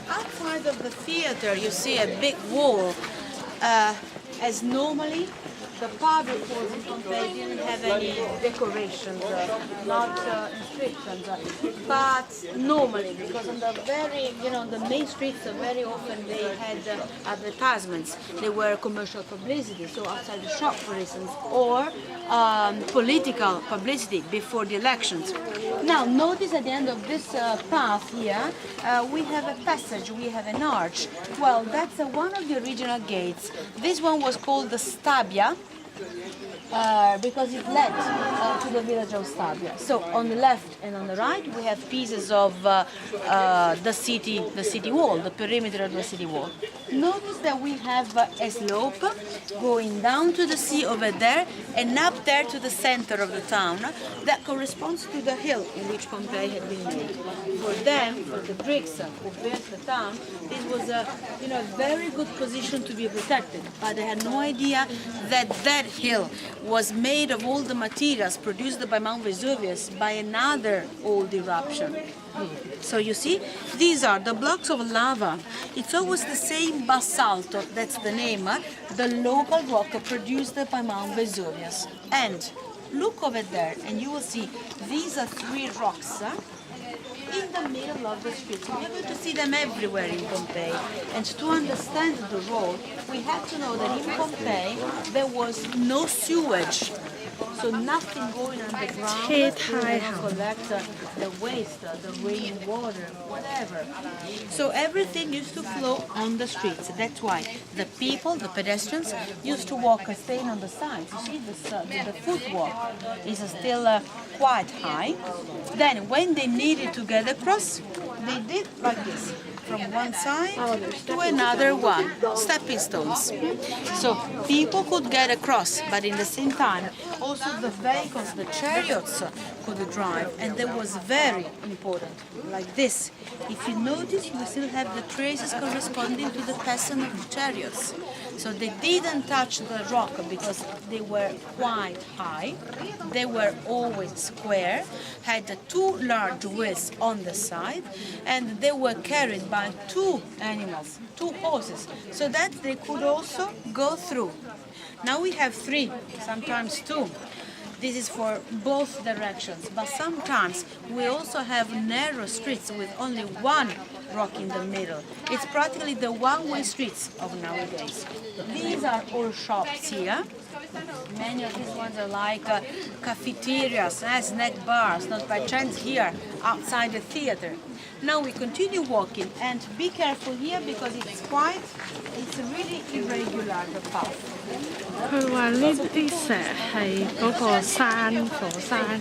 Outside of the theater, you see a big wall. As normally, the public halls in Pompeii didn't have any decorations, not inscriptions. But normally, because on the the main streets, very often they had advertisements. They were commercial publicity, so outside the shop, for instance, or political publicity before the elections. Now, notice at the end of this path here, we have a passage, we have an arch. Well, that's one of the original gates. This one was called the Stabia, because it led to the village of Stabia. So on the left and on the right we have pieces of the city wall, the perimeter of the city wall. Notice that we have a slope going down to the sea over there and up there to the center of the town that corresponds to the hill in which Pompeii had been made. For them, for the Greeks who built the town, this was a very good position to be protected, but they had no idea that that hill was made of all the materials produced by Mount Vesuvius by another old eruption. So you see, these are the blocks of lava. It's always the same basalto, that's the name, the local rock produced by Mount Vesuvius. And look over there and you will see these are three rocks in the middle of the street. We're able to see them everywhere in Pompeii. And to understand the road, we have to know that in Pompeii there was no sewage. So nothing going underground to collect the waste, the rainwater, whatever. So everything used to flow on the streets. That's why the people, the pedestrians, used to walk staying on the sides. You see, the footwalk is still quite high. Then when they needed to get across, they did like this. From one side to another one, stepping stones. So people could get across, but in the same time, also the vehicles, the chariots could drive, and that was very important, like this. If you notice, you still have the traces corresponding to the pattern of the chariots. So they didn't touch the rock because they were quite high. They were always square, had two large wheels on the side, and they were carried by two animals, two horses, so that they could also go through. Now we have three, sometimes two. This is for both directions, but sometimes we also have narrow streets with only one rock in the middle. It's practically the one-way streets of nowadays. These are all shops here. Many of these ones are like cafeterias, snack bars, not by chance here outside the theater. Now we continue walking, and be careful here because it's really irregular, the path. 佢話呢啲石係嗰個山火山。